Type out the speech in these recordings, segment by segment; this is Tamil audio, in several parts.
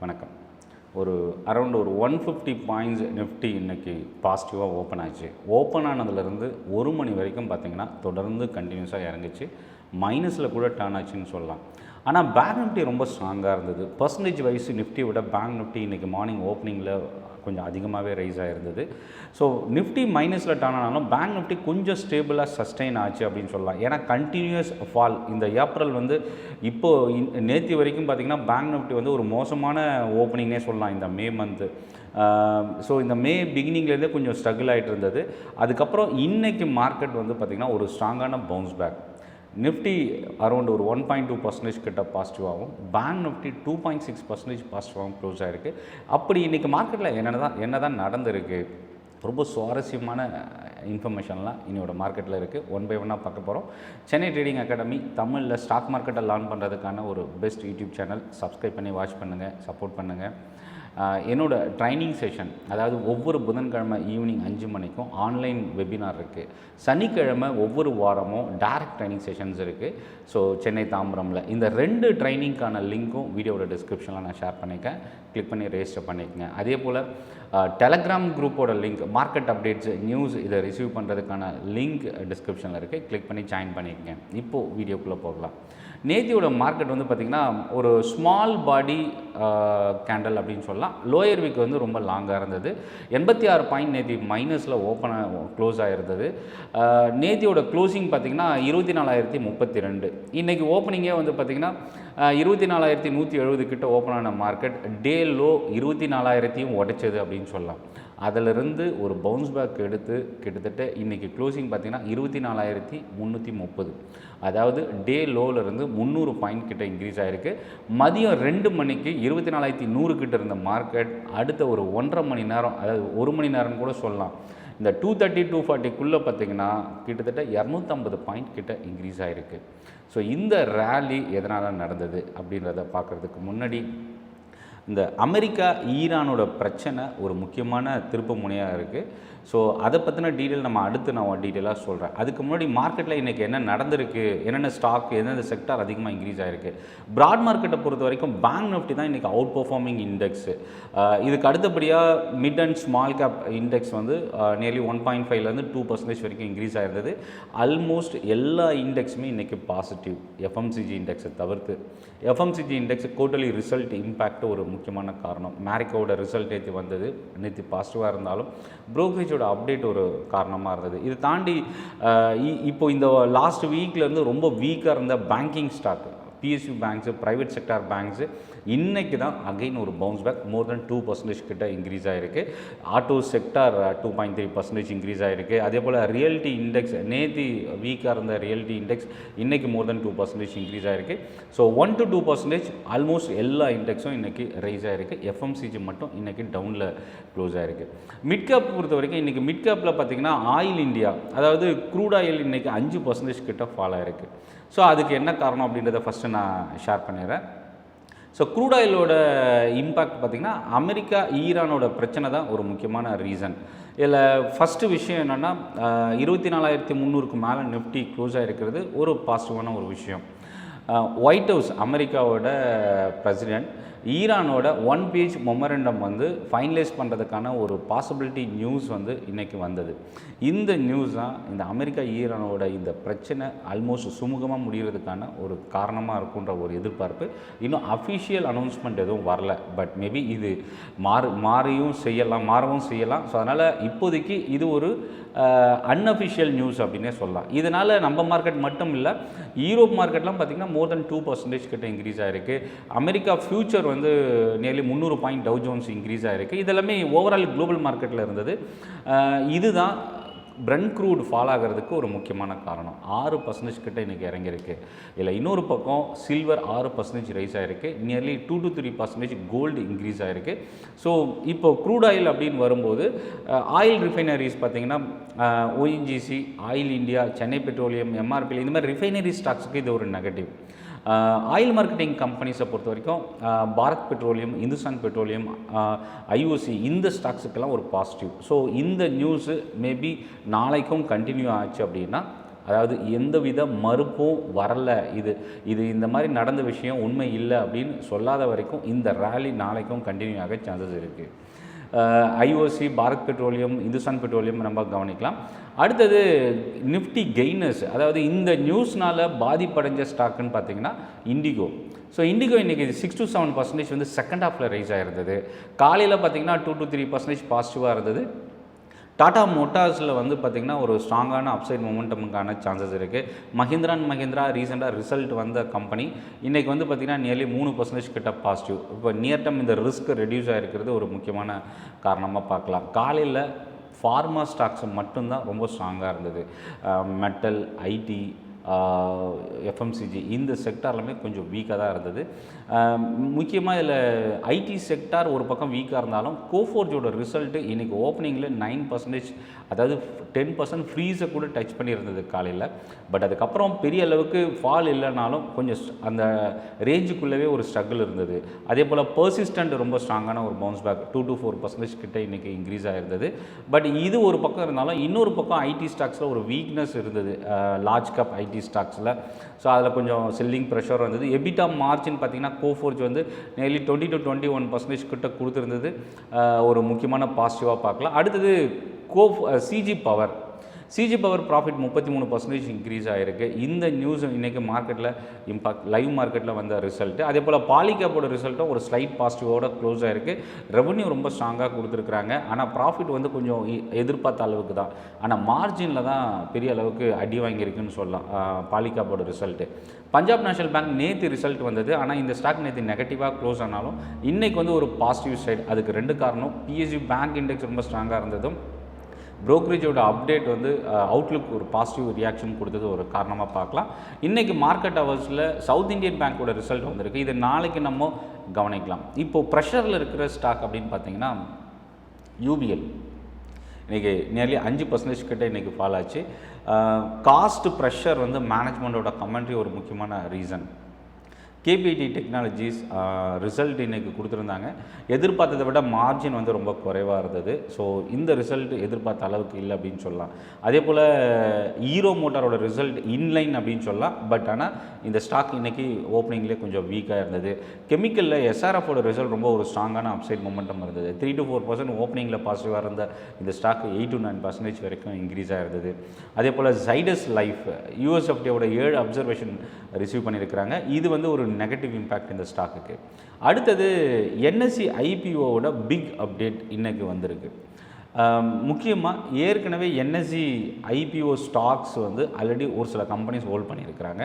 வணக்கம். ஒரு அரௌண்ட் ஒரு 150 பாயிண்ட்ஸ் நிஃப்டி இன்றைக்கி பாசிட்டிவாக ஓப்பன் ஆச்சு. ஓப்பன் ஆனதுலேருந்து 1 மணி வரைக்கும் பார்த்திங்கன்னா தொடர்ந்து கண்டினியூஸாக இறங்குச்சு. மைனஸில் கூட டர்ன் ஆச்சுன்னு சொல்லலாம். ஆனால் பேங்க் நிஃப்டி ரொம்ப ஸ்ட்ராங்காக இருந்தது. பர்சன்டேஜ் வைஸ் நிஃப்டியை விட பேங்க் நிஃப்டி இன்றைக்கி மார்னிங் ஓப்பனிங்கில் கொஞ்சம் அதிகமாகவே ரைஸ் ஆகிருந்தது. ஸோ நிஃப்டி மைனஸில் டர்ன் ஆனாலும் பேங்க் நிஃப்டி கொஞ்சம் ஸ்டேபிளாக சஸ்டெயின் ஆச்சு அப்படின்னு சொல்லலாம். ஏன்னா கண்டினியூஸ் ஃபால் இந்த ஏப்ரல் இப்போது நேற்று வரைக்கும் பார்த்திங்கன்னா பேங்க் நிஃப்டி ஒரு மோசமான ஓப்பனிங்னே சொல்லலாம் இந்த மே மந்த்து. ஸோ இந்த மே பிகினிங்லேருந்தே கொஞ்சம் ஸ்ட்ரகிள் ஆகிட்டு இருந்தது. அதுக்கப்புறம் இன்றைக்கி மார்க்கெட் பார்த்திங்கன்னா ஒரு ஸ்ட்ராங்கான பவுன்ஸ் பேக். நிஃப்டி அரௌண்ட் ஒரு 1.2% கிட்ட பாசிட்டிவாகவும், பேங்க் நிஃப்டி 2.6% பாசிட்டிவாகவும் க்ளோஸ் ஆகிருக்கு. அப்படி இன்றைக்கி மார்க்கெட்டில் என்ன தான் நடந்திருக்கு, ரொம்ப சுவாரஸ்யமான இன்ஃபர்மேஷன்லாம் இன்னையோட மார்க்கெட்டில் இருக்குது. ஒன் பை ஒன்னாக பார்க்க போகிறோம். சென்னை ட்ரேடிங் அகாடமி தமிழில் ஸ்டாக் மார்க்கெட்டை லேர்ன் பண்ணுறதுக்கான ஒரு பெஸ்ட் யூடியூப் சேனல். சப்ஸ்கிரைப் பண்ணி வாட்ச் பண்ணுங்கள், சப்போர்ட் பண்ணுங்கள். என்னோடய ட்ரைனிங் செஷன், அதாவது ஒவ்வொரு புதன்கிழமை ஈவினிங் 5 மணிக்கும் ஆன்லைன் வெபினார் இருக்குது. சனிக்கிழமை ஒவ்வொரு வாரமும் டைரக்ட் ட்ரைனிங் செஷன்ஸ் இருக்குது. ஸோ சென்னை தாம்பரமில் இந்த 2 ட்ரைனிங்க்கான லிங்க்கும் வீடியோட டிஸ்கிரிப்ஷனில் நான் ஷேர் பண்ணியிருக்கேன். கிளிக் பண்ணி ரெஜிஸ்டர் பண்ணிக்கங்க. அதே போல் டெலகிராம் குரூப்போட லிங்க், மார்க்கெட் அப்டேட்ஸ், நியூஸ் இதை ரிசீவ் பண்ணுறதுக்கான லிங்க் டிஸ்கிரிப்ஷனில் இருக்குது. கிளிக் பண்ணி ஜாயின் பண்ணிக்கங்க. இப்போது வீடியோக்குள்ளே போகலாம். நேத்தியோட மார்க்கெட் பார்த்திங்கன்னா ஒரு ஸ்மால் பாடி கேண்டல் அப்படின்னு சொல்லலாம். லோயர் வீக் ரொம்ப லாங்காக இருந்தது. 86 பாயிண்ட் நேத்தி மைனஸில் க்ளோஸ் ஆகிருந்தது. நேத்தியோட க்ளோசிங் பார்த்திங்கன்னா 24,032. இன்றைக்கி ஓப்பனிங்கே பார்த்திங்கன்னா 24,170 கிட்ட ஓப்பன் ஆன மார்க்கெட் டே லோ 24,000 உடைச்சது அப்படின்னு சொல்லலாம். அதிலிருந்து ஒரு பவுன்ஸ் பேக் எடுத்து கிட்டத்தட்ட இன்றைக்கி க்ளோசிங் பார்த்திங்கன்னா 24,330. அதாவது டே லோவிலேருந்து 300 பாயிண்ட் கிட்ட இன்க்ரீஸ் ஆகிருக்கு. மதியம் 2 மணிக்கு 24,100 கிட்ட இருந்த மார்க்கெட் அடுத்த ஒரு 1.5 மணி நேரம், அதாவது 1 மணி நேரம்னு கூட சொல்லலாம், இந்த 230 240 பார்த்திங்கன்னா கிட்டத்தட்ட 250 பாயிண்ட் கிட்ட இன்க்ரீஸ் ஆகிருக்கு. ஸோ இந்த ரேலி எதனால் நடந்தது அப்படின்றத பார்க்குறதுக்கு முன்னாடி இந்த அமெரிக்கா ஈரானோட பிரச்சனை ஒரு முக்கியமான திருப்பு முனையாக இருக்குது. ஸோ அதை பற்றின டீட்டெயில் நான் டீட்டெயிலாக சொல்கிறேன். அதுக்கு முன்னாடி மார்க்கெட்டில் இன்றைக்கி என்ன நடந்திருக்கு, என்னென்ன ஸ்டாக், எந்தெந்த செக்டார் அதிகமாக இன்க்ரீஸ் ஆகிருக்கு. ப்ராட் மார்க்கெட்டை பொறுத்த வரைக்கும் பேங்க் நிஃப்டி தான் இன்றைக்கி அவுட் பர்ஃபார்மிங் இண்டெக்ஸு. இதுக்கு அடுத்தபடியாக mid and small cap index nearly 1.5லேருந்து 2% வரைக்கும் இன்க்ரீஸ் ஆகிருந்தது. ஆல்மோஸ்ட் எல்லா இண்டெக்ஸுமே இன்றைக்கி பாசிட்டிவ், எஃப்எம்சிஜி இண்டெக்ஸை தவிர்த்து. FMCG index quarterly result impact ஒரு முக்கியமான காரணம். மேரிக்கோட ரிசல்ட் நேற்று பாசிட்டிவாக இருந்தாலும் ப்ரோக்கரேஜோட அப்டேட் ஒரு காரணமாக இருந்தது. இது தாண்டி இப்போ இந்த லாஸ்ட் வீக்லேருந்து ரொம்ப வீக்காக இருந்த banking stock, PSU banks, private sector banks இன்றைக்கி தான் அகைன் ஒரு பவுன்ஸ் பேக் மோர் தென் 2% கிட்ட இன்க்ரீஸ் ஆகிருக்கு. ஆட்டோ செக்டார் 2.3% இன்க்ரீஸ் ஆகிருக்கு. அதே போல் ரியல்டி இண்டெக்ஸ், நேற்று வீக்காக இருந்த ரியல்டி இண்டெக்ஸ் இன்றைக்கி மோர் தென் 2% இன்க்ரீஸ் ஆகிருக்கு. ஸோ 1 to 2% ஆல்மோஸ்ட் எல்லா இண்டெக்ஸும் இன்றைக்கி ரைஸ் ஆகிருக்கு. எஃப்எம்சிஜி மட்டும் இன்றைக்கி டவுனில் க்ளோஸ் ஆகிருக்கு. மிட் கேப் பொறுத்த வரைக்கும் இன்றைக்கி மிட் கேப்பில் பார்த்திங்கன்னா ஆயில் இந்தியா, அதாவது க்ரூட் ஆயில் இன்றைக்கி 5% கிட்ட ஃபால் ஆகிருக்கு. ஸோ அதுக்கு என்ன காரணம் அப்படின்றத ஃபஸ்ட்டு நான் ஷேர் பண்ணிடுறேன். ஸோ க்ரூட் ஆயிலோட இம்பேக்ட் பார்த்திங்கன்னா அமெரிக்கா ஈரானோட பிரச்சனை தான் ஒரு முக்கியமான ரீசன். இதில் ஃபஸ்ட்டு விஷயம் என்னென்னா 24,300க்கு மேலே நிஃப்டி க்ளோஸ் ஆகிருக்கிறது ஒரு பாசிட்டிவான ஒரு விஷயம். ஒயிட் ஹவுஸ், அமெரிக்காவோட பிரசிடெண்ட் ஈரானோட 1 பேஜ் மெமரண்டம் ஃபைனலைஸ் பண்ணுறதுக்கான ஒரு பாசிபிலிட்டி நியூஸ் இன்றைக்கி வந்தது. இந்த நியூஸ் தான் இந்த அமெரிக்கா ஈரானோட இந்த பிரச்சனை ஆல்மோஸ்ட் சுமூகமாக முடிகிறதுக்கான ஒரு காரணமாக இருக்குன்ற ஒரு எதிர்பார்ப்பு. இன்னும் அஃபிஷியல் அனௌன்ஸ்மெண்ட் எதுவும் வரல, பட் மேபி இது மாறவும் செய்யலாம். ஸோ அதனால் இப்போதைக்கு இது ஒரு அன்அஃபிஷியல் நியூஸ் அப்படின்னே சொல்லலாம். இதனால் நம்ம மார்க்கெட் மட்டும் இல்லை, யூரோப் மார்க்கெட்லாம் பார்த்திங்கன்னா மோர் தென் 2% கிட்ட இன்க்ரீஸ் ஆகிருக்கு. America future nearly 300 point tau Jones increase ஆகிருக்கு. இதெல்லாமே ஓவரால் குளோபல் மார்க்கெட்டில் இருந்தது. இதுதான் பிரெண்ட் க்ரூட் ஃபால் ஆகிறதுக்கு ஒரு முக்கியமான காரணம். 6% கிட்ட இன்றைக்கி இறங்கியிருக்கு. இல்லை இன்னொரு பக்கம் சில்வர் 6% ரைஸ் ஆகிருக்கு. நியர்லி 2 to 3% கோல்டு இன்க்ரீஸ் ஆகிருக்கு. ஸோ இப்போ க்ரூட் ஆயில் அப்படின்னு வரும்போது ஆயில் ரிஃபைனரிஸ் பார்த்திங்கன்னா ONGC, oil India, Chennai petroleum, MRPL இந்த மாதிரி ரிஃபைனரி ஸ்டாக்ஸுக்கு இது ஒரு நெகட்டிவ். ஆயில் மார்க்கெட்டிங் கம்பெனிஸை பொறுத்த வரைக்கும் Bharat petroleum, Hindustan petroleum, IOC இந்த ஸ்டாக்ஸுக்கெல்லாம் ஒரு பாசிட்டிவ். ஸோ இந்த நியூஸு மேபி நாளைக்கும் கண்டினியூ ஆச்சு அப்படின்னா அதாவது எந்தவித மறுப்பும் வரல, இது இது இந்த மாதிரி நடந்த விஷயம் உண்மை இல்லை அப்படின்னு சொல்லாத வரைக்கும் இந்த ரேலி நாளைக்கும் கண்டினியூ ஆக சான்சஸ் இருக்குது. IOC, Bharat petroleum, Hindustan petroleum நம்ம கவனிக்கலாம். அடுத்தது நிஃப்டி கெய்னர்ஸ், அதாவது இந்த நியூஸ்னால் பாதிப்படைஞ்ச ஸ்டாக்குன்னு பார்த்தீங்கன்னா இண்டிகோ. ஸோ இண்டிகோ இன்றைக்கி 6 to 7% வந்து செகண்ட் ஹாஃபில் ரைஸ் ஆகிருந்தது. காலையில் பார்த்தீங்கன்னா 2 to 3% பாசிட்டிவாக இருந்தது. டாடா மோட்டார்ஸில் வந்து பார்த்திங்கன்னா ஒரு ஸ்ட்ராங்கான அப்சைட் மொமெண்டமுக்கான சான்சஸ் இருக்குது. மஹிந்திரா அண்ட் மஹிந்திரா ரீசெண்டாக ரிசல்ட் வந்த கம்பெனி இன்றைக்கி வந்து பார்த்திங்கன்னா நியர்லி 3% கிட்ட பாசிட்டிவ். இப்போ நியர் டம் இந்த ரிஸ்க் ரெடியூஸ் ஆகிருக்கிறது ஒரு முக்கியமான காரணமாக பார்க்கலாம். காலையில் ஃபார்மா ஸ்டாக்ஸ் மட்டும்தான் ரொம்ப ஸ்ட்ராங்காக இருந்தது. மெட்டல், ஐடி, எஃப்எம்சிஜி இந்த செக்டார்லாமே கொஞ்சம் வீக்காக தான் இருந்தது. முக்கியமாக இதில் ஐடி செக்டார் ஒரு பக்கம் வீக்காக இருந்தாலும் கோஃபோர்ஜோட ரிசல்ட்டு இன்றைக்கி ஓப்பனிங்கில் 9%, அதாவது 10% ஃப்ரீஸை கூட டச் பண்ணியிருந்தது காலையில். பட் அதுக்கப்புறம் பெரிய அளவுக்கு ஃபால் இல்லைனாலும் கொஞ்சம் அந்த ரேஞ்சுக்குள்ளவே ஒரு ஸ்ட்ரகிள் இருந்தது. அதே போல் பர்சிஸ்டன்ட் ரொம்ப ஸ்ட்ராங்கான ஒரு பவுன்ஸ் பேக் 2 to 4% கிட்ட இன்றைக்கி இன்க்ரீஸ் ஆகிருந்தது. பட் இது ஒரு பக்கம் இருந்தாலும் இன்னொரு பக்கம் ஐடி ஸ்டாக்ஸில் ஒரு வீக்னஸ் இருந்தது, லார்ஜ் கேப் ஐடி ஸ்டாக்ஸில். ஸோ அதில் கொஞ்சம் செல்லிங் ப்ரெஷர் வந்தது. எபிட்டா மார்ஜின் பார்த்திங்கன்னா கோஃபோர்ஜ் வந்து நியர்லி 20 to 21% கிட்ட கொடுத்துருந்தது, ஒரு முக்கியமான பாசிட்டிவாக பார்க்கலாம். அடுத்தது சிஜி பவர் ப்ராஃபிட் 33% இன்க்ரீஸ் ஆகிருக்கு. இந்த நியூஸ் இன்றைக்கி மார்க்கெட்டில் இம்பாக்ட், லைவ் மார்க்கெட்டில் வந்த ரிசல்ட்டு. அதே போல் பாலிகேப்போட ரிசல்ட்டும் ஒரு ஸ்லைட் பாசிட்டிவோட க்ளோஸ் ஆகிருக்கு. ரெவன்யூ ரொம்ப ஸ்ட்ராங்காக கொடுத்துருக்குறாங்க. ஆனால் ப்ராஃபிட் வந்து கொஞ்சம் எதிர்பார்த்த அளவுக்கு தான், ஆனால் மார்ஜினில் தான் பெரிய அளவுக்கு அடி வாங்கியிருக்குன்னு சொல்லலாம் பாலிகேப்போட ரிசல்ட்டு. பஞ்சாப் நேஷனல் பேங்க் நேற்று ரிசல்ட் வந்தது, ஆனால் இந்த ஸ்டாக் நேற்று நெகட்டிவாக க்ளோஸ் ஆனாலும் இன்றைக்கி வந்து ஒரு பாசிட்டிவ் சைடு. அதுக்கு 2 காரணம். பிஎஸ்யூ பேங்க் இண்டெக்ஸ் ரொம்ப ஸ்ட்ராங்காக இருந்ததும், ப்ரோக்கரேஜோட அப்டேட் வந்து அவுட்லுக் ஒரு பாசிட்டிவ் ரியாக்ஷன் கொடுத்தது ஒரு காரணமாக பார்க்கலாம். இன்றைக்கி மார்க்கெட் ஹவர்ஸில் சவுத் இந்தியன் பேங்க்கோட ரிசல்ட் வந்திருக்கு. இது நாளைக்கு நம்ம கவனிக்கலாம். இப்போது ப்ரெஷரில் இருக்கிற ஸ்டாக் அப்படின்னு பார்த்தீங்கன்னா யூபிஎல் இன்றைக்கி நியர்லி 5% கிட்ட இன்றைக்கி ஃபால் ஆச்சு. காஸ்ட் ப்ரெஷர் வந்து மேனேஜ்மெண்ட்டோட கமெண்ட்ரி ஒரு முக்கியமான ரீசன். கேபிஐடி டெக்னாலஜிஸ் ரிசல்ட் இன்றைக்கி கொடுத்துருந்தாங்க. எதிர்பார்த்ததை விட மார்ஜின் வந்து ரொம்ப குறைவாக இருந்தது. ஸோ இந்த ரிசல்ட் எதிர்பார்த்த அளவுக்கு இல்லை அப்படின்னு சொல்லலாம். அதே போல் ஹீரோ மோட்டாரோட ரிசல்ட் இன்லைன் அப்படின்னு சொல்லலாம். பட் ஆனால் இந்த ஸ்டாக் இன்றைக்கி ஓப்பனிங்லேயே கொஞ்சம் வீக்காக இருந்தது. கெமிக்கலில் எஸ்ஆர்எஃபோட ரிசல்ட் ரொம்ப ஒரு ஸ்ட்ராங்கான அப்சைட் மொமெண்டம் இருந்தது. 3 to 4% ஓப்பனிங்கில் பாசிட்டிவாக இருந்த இந்த ஸ்டாக் 8 to 9% வரைக்கும் இன்க்ரீஸ் ஆகிருந்தது. அதே போல் ஜைடஸ் லைஃப் யூஎஸ்எஃப்டியோட 7 அப்சர்வேஷன் ரிசீவ் பண்ணியிருக்கிறாங்க. இது வந்து ஒரு நெகட்டிவ் இம்பேக்ட் இந்த ஸ்டாக்குக்கு. அடுத்தது என்எஸ்சி ஐபிஓவோட பிக் அப்டேட் இன்றைக்கி வந்திருக்கு. முக்கியமாக ஏற்கனவே என்எஸ்சி ஐபிஓ ஸ்டாக்ஸ் வந்து ஆல்ரெடி ஒரு சில கம்பெனிஸ் ஹோல்ட் பண்ணியிருக்கிறாங்க.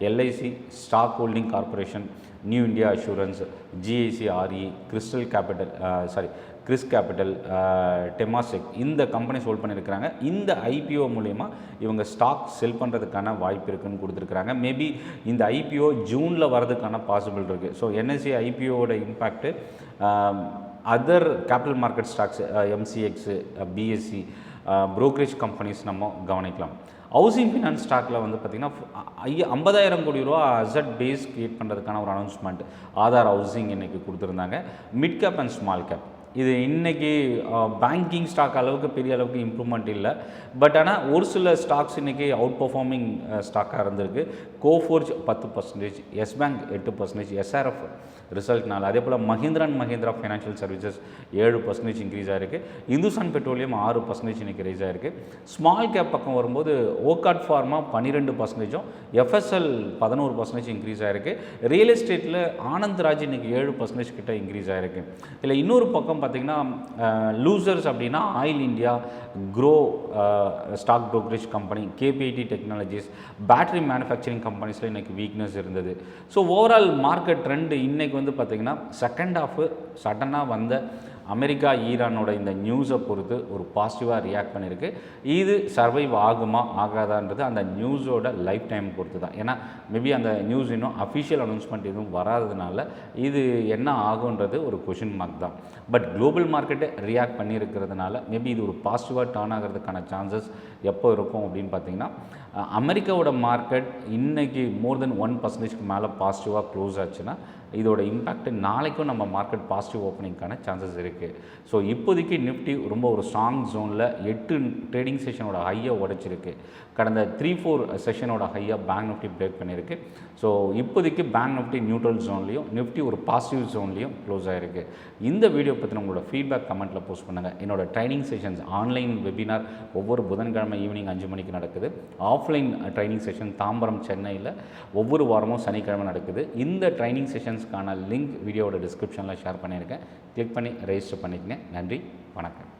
LIC, Stock Holding Corporation, New India Assurance, GIC Re, Chrys Capital, Temasek, இந்த கம்பெனிஸ் ஹோல்ட் பண்ணியிருக்கிறாங்க. இந்த ஐபிஓ மூலயமா இவங்க ஸ்டாக் செல் பண்ணுறதுக்கான வாய்ப்பு இருக்குதுன்னு கொடுத்துருக்குறாங்க. மேபி இந்த ஐபிஓ ஜூனில் வரதுக்கான பாசிபிள் இருக்குது. ஸோ என்எஸ்சி ஐபிஓவோட impact other capital market stocks, MCX, BSE, brokerage companies நம்ம கவனிக்கலாம். ஹவுசிங் ஃபினான்ஸ் ஸ்டாக்கில் வந்து பார்த்திங்கன்னா 50,000 கோடி ரூபா அசட் பேஸ் கிரியேட் பண்ணுறதுக்கான ஒரு அனௌன்ஸ்மெண்ட் ஆதார் ஹவுசிங் இன்றைக்கி கொடுத்துருந்தாங்க. Mid cap and small gap இது இன்றைக்கி பேங்கிங் ஸ்டாக் அளவுக்கு பெரிய அளவுக்கு இம்ப்ரூவ்மெண்ட் இல்லை. பட் ஆனால் ஒரு சில ஸ்டாக்ஸ் இன்றைக்கி அவுட் பர்ஃபார்மிங் ஸ்டாக்காக இருந்திருக்கு. கோஃபோர்ஜ் 10%, எஸ் பேங்க் 8%, எஸ்ஆர்எஃப் ரிசல்ட்னால. அதே போல் Mahindra and Mahindra Financial Services 7% increase ஆகிருக்கு. இந்துஸ்தான் பெட்ரோலியம் 6% இன்றைக்கி ரைஸ் ஆகிருக்கு. ஸ்மால் கேப் பக்கம் வரும்போது ஓகாட் ஃபார்மா 12%, எஃப்எஸ்எல் 11% இன்க்ரீஸ் ஆகிருக்கு. ரியல் எஸ்டேட்டில் ஆனந்த் ராஜ் இன்றைக்கி 7% கிட்ட இன்க்ரீஸ் ஆகிருக்கு. இல்லை இன்னொரு பக்கம் பார்த்திங்கன்னா லூசர்ஸ் அப்படின்னா Oil India, Groww stock brokerage company, KPIT Technologies, battery manufacturing கம்பெனிஸில் இன்றைக்கி வீக்னஸ் இருந்தது. ஸோ ஓவரால் மார்க்கெட் ட்ரெண்டு இன்றைக்கி வந்து பார்த்திங்கன்னா செகண்ட் ஹாஃபு சடனாக வந்த அமெரிக்கா ஈரானோட இந்த நியூஸை பொறுத்து ஒரு பாசிட்டிவாக ரியாக்ட் பண்ணியிருக்கு. இது சர்வைவ் ஆகுமா ஆகாதான்றது அந்த நியூஸோட லைஃப் டைம் பொறுத்து தான். ஏன்னா மேபி அந்த நியூஸ் இன்னும் அஃபிஷியல் அனௌன்ஸ்மெண்ட் எதுவும் வராததுனால இது என்ன ஆகுன்றது ஒரு கொஷின் மார்க் தான். பட் குளோபல் மார்க்கெட்டை ரியாக்ட் பண்ணியிருக்கிறதுனால மேபி இது ஒரு பாசிட்டிவாக டர்ன் ஆகிறதுக்கான சான்சஸ் எப்போ இருக்கும் அப்படின்னு பார்த்திங்கன்னா அமெரிக்காவோட மார்க்கெட் இன்றைக்கி மோர் தென் 1% மேலே பாசிட்டிவாக க்ளோஸ் ஆச்சுன்னா இதோட இம்பேக்ட் நாளைக்கும் நம்ம மார்க்கெட் பாசிட்டிவ் ஓப்பனிங்கான சான்சஸ் இருக்குது. ஸோ இப்போதைக்கு நிஃப்டி ரொம்ப ஒரு ஸ்ட்ராங் ஜோனில் 8 ட்ரேடிங் செஷனோட ஹையை உடைச்சிருக்கு. கடந்த 3-4 செஷனோட ஹையாக பேங்க் நிஃப்டி பிரேக் பண்ணியிருக்கு. ஸோ இப்போதைக்கு பேங்க் நிஃப்டி நியூட்ரல் ஜோன்லேயும் நிஃப்டி ஒரு பாசிட்டிவ் ஜோன்லேயும் க்ளோஸ் ஆகிருக்கு. இந்த வீடியோ பற்றின உங்களோட ஃபீட்பேக் கமெண்ட்டில் போஸ்ட் பண்ணுங்கள். என்னோட ட்ரைனிங் செஷன்ஸ் ஆன்லைன் வெபினார் ஒவ்வொரு புதன்கிழமை ஈவினிங் 5 மணிக்கு நடக்குது. ஆஃப்லைன் ட்ரைனிங் செஷன் தாம்பரம் சென்னையில் ஒவ்வொரு வாரமும் சனிக்கிழமை நடக்குது. இந்த ட்ரைனிங் செஷன்ஸ்க்கான லிங்க் வீடியோவோட டிஸ்கிரிப்ஷனில் ஷேர் பண்ணியிருக்கேன். கிளிக் பண்ணி ரெஜிஸ்டர் பண்ணிக்கங்க. நன்றி, வணக்கம்.